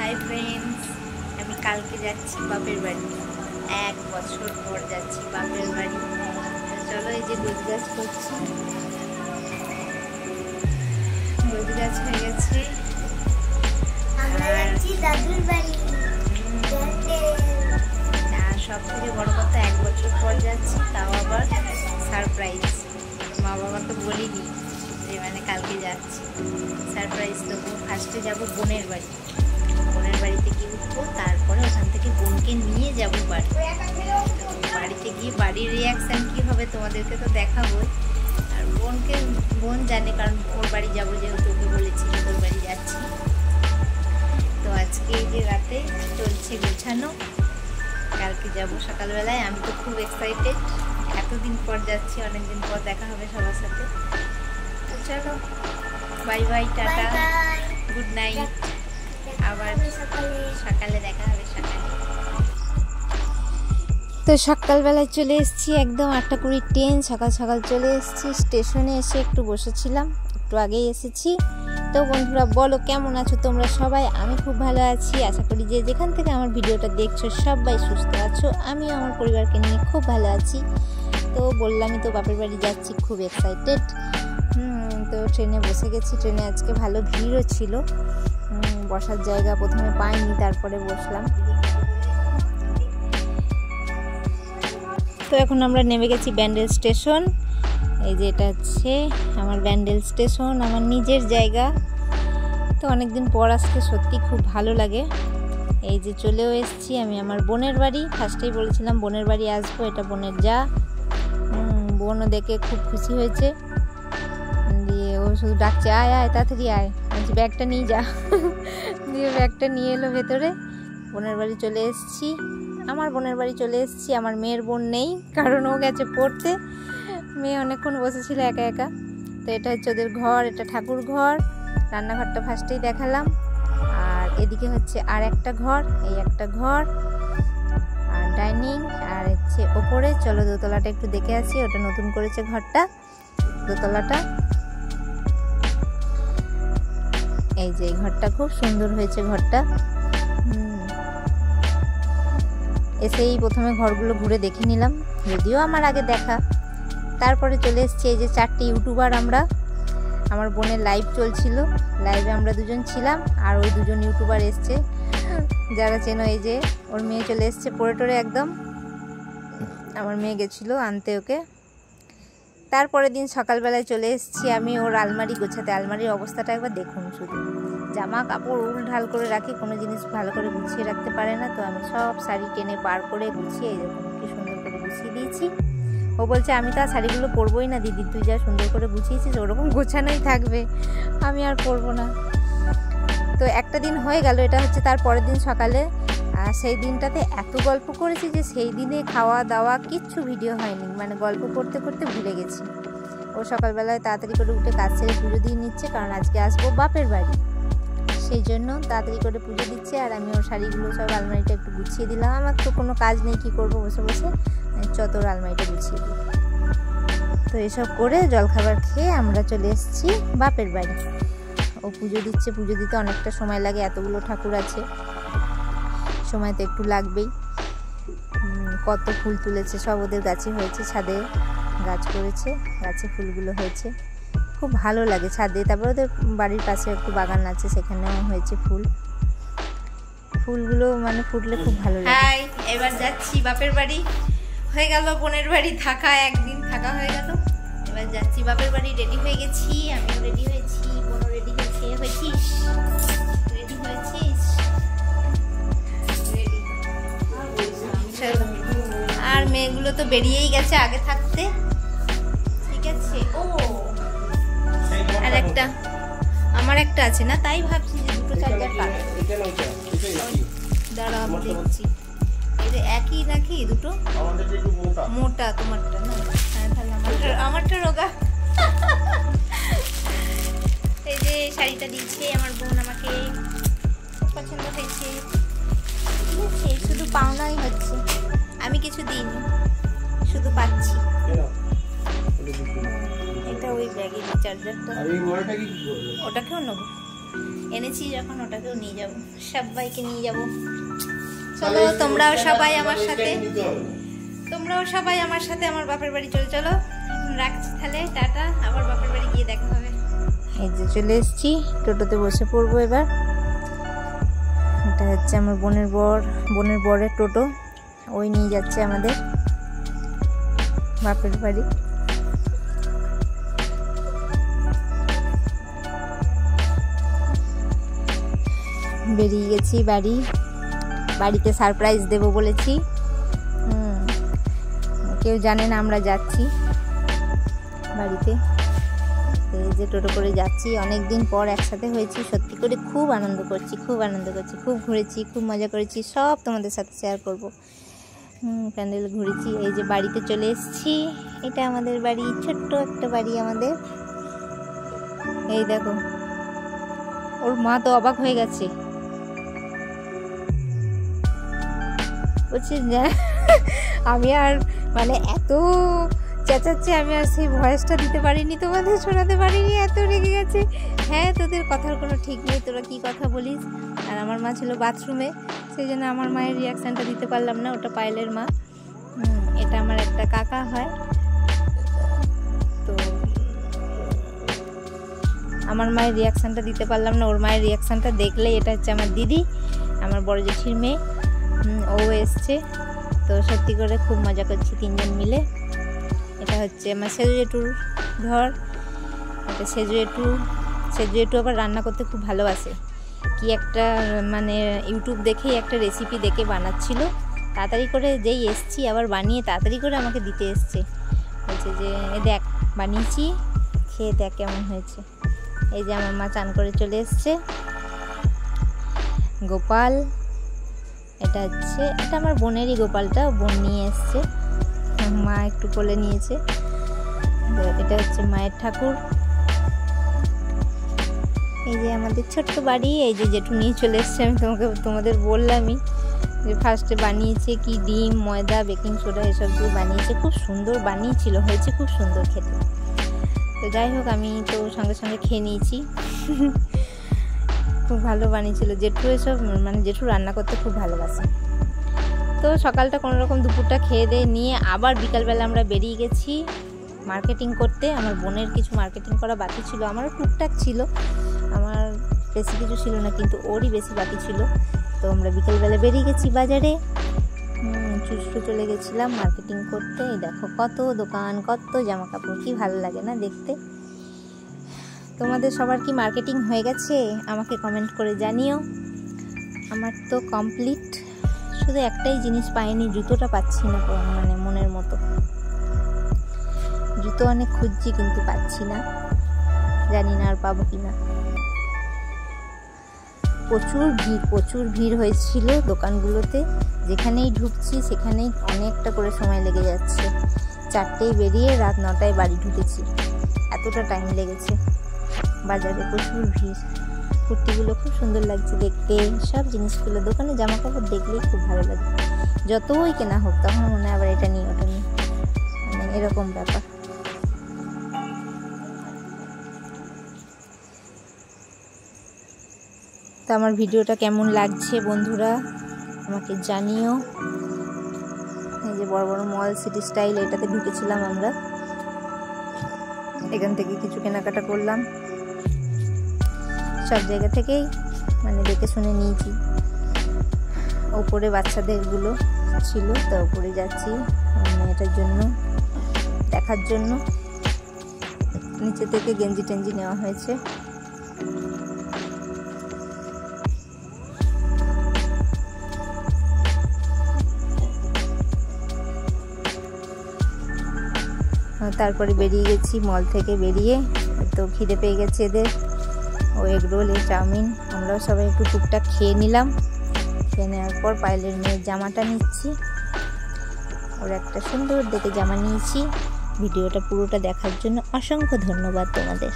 Hi friends আমি কালকে যাচ্ছি বাপের বাড়ি 1 বছর পর যাচ্ছি বাপের বাড়ি চলো এই যে গোছগাছ করছি গোছগাছ হয়ে গেছে আমরা যাচ্ছি দাদুর বাড়ি আর সবথেকে বড় কথা 1 বছর পর যাচ্ছি তাও আবার সারপ্রাইজ মা বাবা তো বলিনি যে মানে কালকে যাচ্ছি সারপ্রাইজ দেবো ফার্স্টে যাবো বোনের বাড়িতে গিয়ে উঠবো তারপরে ওখান থেকে বোনকে নিয়ে যাবো বাড়িতে গিয়ে বাড়ির রিয়াকশান কী হবে তোমাদেরকে তো দেখাবোই আর বোন জানে কারণ ওর বাড়ি যাবো যেহেতু ওকে বলেছি তোর বাড়ি যাচ্ছি তো আজকে এই যে রাতে চলছে গোছানো কালকে যাবো সকালবেলায় আমি তো খুব এক্সাইটেড এতদিন পর যাচ্ছি অনেকদিন পর দেখা হবে সবার সাথে তো চলো bye bye tata good night আবার সকালে দেখা হবে সকালে তো সকালবেলায় চলে এসেছি একদম 8:20 ট্রেন সকাল সকাল চলে এসেছি স্টেশনে এসে একটু বসেছিলাম একটু আগেই এসেছি তো বন্ধুরা বলো কেমন আছো তোমরা সবাই আমি খুব ভালো আছি আশা করি যে যেখান থেকে আমার ভিডিওটা দেখছো সবাই সুস্থ আছো আমিও আমার পরিবারকে নিয়ে খুব ভালো আছি তো বললামই তো বাপের বাড়ি যাচ্ছি খুব এক্সাইটেড তো ট্রেনে বসে গেছি ট্রেনে আজকে ভালো ভিড়ও ছিল বসার জায়গা প্রথমে পাইনি তারপরে বসলাম তো এখন আমরা নেমে গেছি ব্যান্ডেল স্টেশন এই যে এটা হচ্ছে আমার ব্যান্ডেল স্টেশন আমার নিজের জায়গা তো অনেকদিন পর আজকে সত্যি খুব ভালো লাগে এই যে চলেও এসেছি আমি আমার বোনের বাড়ি ফার্স্টেই বলেছিলাম বোনের বাড়ি আসবো এটা বোনের যা বোনও দেখে খুব খুশি হয়েছে দিয়ে ও শুধু ডাকছে আয় আয় তাড়াতাড়ি আয় বলছি ব্যাগটা নিয়ে যা দিয়ে ব্যাগটা নিয়ে এলো ভেতরে বোনের বাড়ি চলে এসেছি আমার বোনের বাড়ি চলে এসেছি আমার মেয়ের বোন নেই কারণ ও গেছে পড়তে মেয়ে অনেকক্ষণ বসেছিল একা একা তো এটা হচ্ছে ওদের ঘর এটা ঠাকুর ঘর রান্নাঘরটা ফার্স্টেই দেখালাম আর এদিকে হচ্ছে আর একটা ঘর এই একটা ঘর আর ডাইনিং আর হচ্ছে ওপরে চলো দোতলাটা একটু দেখে আসি ওটা নতুন করেছে ঘরটা দোতলাটা এই যে এই ঘরটা খুব সুন্দর হয়েছে ঘরটা এসেই প্রথমে ঘরগুলো ঘুরে দেখে নিলাম যদিও আমার আগে দেখা তারপরে চলে এসেছি এই যে 4টে ইউটিউবার আমরা আমার বোনের লাইভ চলছিল লাইভে আমরা দুজন ছিলাম আর ওই দুজন ইউটিউবার এসছে যারা চেনো এই যে ওর মেয়ে চলে এসছে পড়ে টরে একদম আমার মেয়ে গেছিলো আনতে ওকে তারপরের দিন সকালবেলায় চলে এসেছি আমি ওর আলমারি গোছাতে আলমারির অবস্থাটা একবার দেখুন শুধু জামা কাপড় উলঢাল করে রাখি কোনো জিনিস ভালো করে গুছিয়ে রাখতে পারে না তো আমি সব শাড়ি টেনে বার করে গুছিয়ে এরকম কি সুন্দর করে গুছিয়ে দিয়েছি ও বলছে আমি তো আর শাড়িগুলো পরবোই না দিদি তুই যা সুন্দর করে গুছিয়েছিস ওরকম গোছানোই থাকবে আমি আর পরবো না তো একটা দিন হয়ে গেল এটা হচ্ছে তার পরের দিন সকালে আর সেই দিনটাতে এত গল্প করেছি যে সেই দিনে খাওয়া দাওয়া কিচ্ছু ভিডিও হয়নি মানে গল্প করতে করতে ভুলে গেছি ও সকালবেলায় তাড়াতাড়ি করে উঠে কাজ সেরে পুজো দিয়ে নিচ্ছে কারণ আজকে আসবো বাপের বাড়ি সেই জন্য তাড়াতাড়ি করে পুজো দিচ্ছে আর আমি ওর শাড়িগুলো সব আলমারিটা একটু গুছিয়ে দিলাম আমার তো কোনো কাজ নেই কি করবো বসে বসে চত ওর আলমারিটা গুছিয়ে দিই তো এসব করে জলখাবার খেয়ে আমরা চলে এসেছি বাপের বাড়ি ও পুজো দিচ্ছে পুজো দিতে অনেকটা সময় লাগে এতগুলো ঠাকুর আছে সময় তো একটু লাগবেই কত ফুল তুলেছে সব ওদের গাছে হয়েছে ছাদে গাছ করেছে গাছে ফুলগুলো হয়েছে খুব ভালো লাগে ছাদে তারপর ওদের বাড়ির পাশে একটু বাগান আছে সেখানেও হয়েছে ফুলগুলো মানে ফুটলে খুব ভালো লাগে হাই এবার যাচ্ছি বাপের বাড়ি হয়ে গেল বোনের বাড়ি থাকা একদিন থাকা হয়ে গেল এবার যাচ্ছি বাপের বাড়ি রেডি হয়ে গেছি আমিও রেডি হয়েছি বোনও রেডি হয়েছিস রেডি হয়েছিস আর মেয়েগুলো তো বেরিয়েই গেছে আগে থাকতে ঠিক আছে ও আর একটা আমার একটা আছে না তাই ভাবছি যে দুটো চার্জার পাবো দাঁড়া আমি দেখছি এটা একই নাকি দুটো মোটা তোমারটা না হ্যাঁ তাহলে আমারটা রোগা এই যে শাড়িটা দিচ্ছে আমার বোন আমাকে খুব পছন্দ হয়েছে ঠিক আছে শুধু পাওনাই হচ্ছে আমি কিছু দিইনি শুধু পাচ্ছি এটা ওই ব্যাগের চার্জারটা ওটাকেও নেবো এনেছি যখন ওটাকেও নিয়ে যাব, সবাইকে নিয়ে যাব। চলো তোমরাও সবাই আমার সাথে আমার বাপের বাড়ি চলো। রাখছি তাহলে, টাটা, আবার বাপের বাড়ি গিয়ে দেখা হবে। এই যে চলে এসেছি, টোটোতে বসে পড়বো এবার। এটা হচ্ছে আমার বোনের বরের টোটো, ওই নিয়ে যাচ্ছে আমাদের বাপের বাড়ি। বেরিয়ে গেছি বাড়িতে সারপ্রাইজ দেব বলেছি। কেউ জানে না আমরা যাচ্ছি বাড়িতে। এই যে টোটো করে যাচ্ছি, অনেক দিন পর একসাথে হয়েছি, সত্যি করে খুব আনন্দ করছি, খুব ঘুরেছি, খুব মজা করেছি, সব তোমাদের সাথে শেয়ার করব। প্যান্ডেল ঘুরেছি। এই যে বাড়িতে চলে এসেছি, এটা আমাদের বাড়ি, ছোট্ট একটা বাড়ি আমাদের। এই দেখো, ওর মা তো অবাক হয়ে গেছে, বলছি আমি আর মানে এত চেঁচাচ্ছে, আমি আর সেই ভয়েসটা দিতে পারিনি, তোমাদের শোনাতে পারিনি, এত রেগে গেছে। হ্যাঁ, তোদের কথার কোনো ঠিক নেই, তোরা কি কথা বলিস। আর আমার মা ছিল বাথরুমে, সেই জন্য আমার মায়ের রিয়াকশানটা দিতে পারলাম না। ওটা পায়েলের মা, এটা আমার একটা কাকা হয়। তো আমার মায়ের রিয়াকশানটা দিতে পারলাম না, ওর মায়ের রিয়াকশানটা দেখলে। এটা হচ্ছে আমার দিদি, আমার বড় জেঠির মেয়ে, ও এসছে। তো সত্যি করে খুব মজা করছি তিনজন মিলে। এটা হচ্ছে আমার সেজু জেঠুর ঘর। এটা সেজু জেঠু আবার রান্না করতে খুব ভালোবাসে। কি একটা মানে ইউটিউব দেখেই একটা রেসিপি দেখে বানাচ্ছিল, তাড়াতাড়ি করে যেই এসছি আবার বানিয়ে তাড়াতাড়ি করে আমাকে দিতে এসছে। বলছে যে দেখ বানিয়েছি, খেয়ে দেখ কেমন হয়েছে। এই যে আমার মা চান করে চলে এসছে। গোপাল, এটা আমার বোনেরই গোপালটা, বোন নিয়ে এসছে, মা একটু কোলে নিয়েছে। এটা হচ্ছে মায়ের ঠাকুর। এই যে আমাদের ছোট্ট বাড়ি, এই যে জেঠু নিয়ে চলে এসছে। আমি তোমাদের বললামই যে ফার্স্টে বানিয়েছে কি ডিম, ময়দা, বেকিং সোডা এসব দিয়ে বানিয়েছে, খুব সুন্দর বানিয়েছিল, হয়েছে খুব সুন্দর খেতে। তো যাই হোক, আমি তো সঙ্গে সঙ্গে খেয়ে নিয়েছি। খুব ভালো বানিয়েছিল জেঠু, এসব মানে জেঠু রান্না করতে খুব ভালোবাসে। তো সকালটা কোনোরকম দুপুরটা খেয়ে দিয়ে নিয়ে আবার বিকালবেলা আমরা বেরিয়ে গেছি মার্কেটিং করতে। আমার বোনের কিছু মার্কেটিং করা বাকি ছিল, আমারও টুকটাক ছিল, আমার বেশি কিছু ছিল না, কিন্তু ওরই বেশি বাকি ছিল। তো আমরা বিকালবেলা বেরিয়ে গেছি বাজারে, চুচড়ো চলে গেছিলাম মার্কেটিং করতে। এই দেখো কত দোকান, কত জামা কাপড়, কি ভালো লাগে না দেখতে। তোমাদের সবার কি মার্কেটিং হয়ে গেছে আমাকে কমেন্ট করে জানিও। আমার তো কমপ্লিট, শুধু একটাই জিনিস পাইনি, জুতোটা পাচ্ছি না মানে মনের মতো। জুতো অনেক খুঁজছি কিন্তু পাচ্ছি না, জানি না আর পাবো কিনা। প্রচুর ভিড় হয়েছিল দোকানগুলোতে, যেখানেই ঢুকছি সেখানেই অনেকটা করে সময় লেগে যাচ্ছে। 4টেয় বেরিয়ে রাত 9টায় বাড়ি ঢুকেছি, এতটা টাইম লেগেছে। বাজারে প্রচুর ভিড়, কুর্তিগুলো খুব সুন্দর লাগছে দেখতে, সব জিনিসগুলো দোকানে জামা কাপড় দেখলেই খুব ভালো লাগে। যতই কেনা হোক তখন মনে হয় আবার এটা নিই ওটা নিই, মানে এরকম ব্যাপার। তো আমার ভিডিওটা কেমন লাগছে বন্ধুরা আমাকে জানিও। এই যে বড় বড় মল, সিটি স্টাইল, এটাতে ঢুকেছিলাম আমরা, এখান থেকে কিছু কেনাকাটা করলাম। সব জায়গা থেকেই মানে দেখে শুনে নিয়েছি। ওপরে বাচ্চাদেরগুলো ছিল, তো ওপরে যাচ্ছি মেয়েটার জন্য দেখার জন্য। নিচে থেকে গেঞ্জি টেঞ্জি নেওয়া হয়েছে। তারপরে বেরিয়ে গেছি মল থেকে বেরিয়ে, তো খিদে পেয়ে গেছে এদের, ও এগ রোল, চাউমিন, আমরাও সবাই একটু টুকটাক খেয়ে নিলাম। খেয়ে নেওয়ার পর পায়েলের মেয়ের জামাটা নিচ্ছি, ওর একটা সুন্দর দেখে জামা নিয়েছি। ভিডিওটা পুরোটা দেখার জন্য অসংখ্য ধন্যবাদ তোমাদের।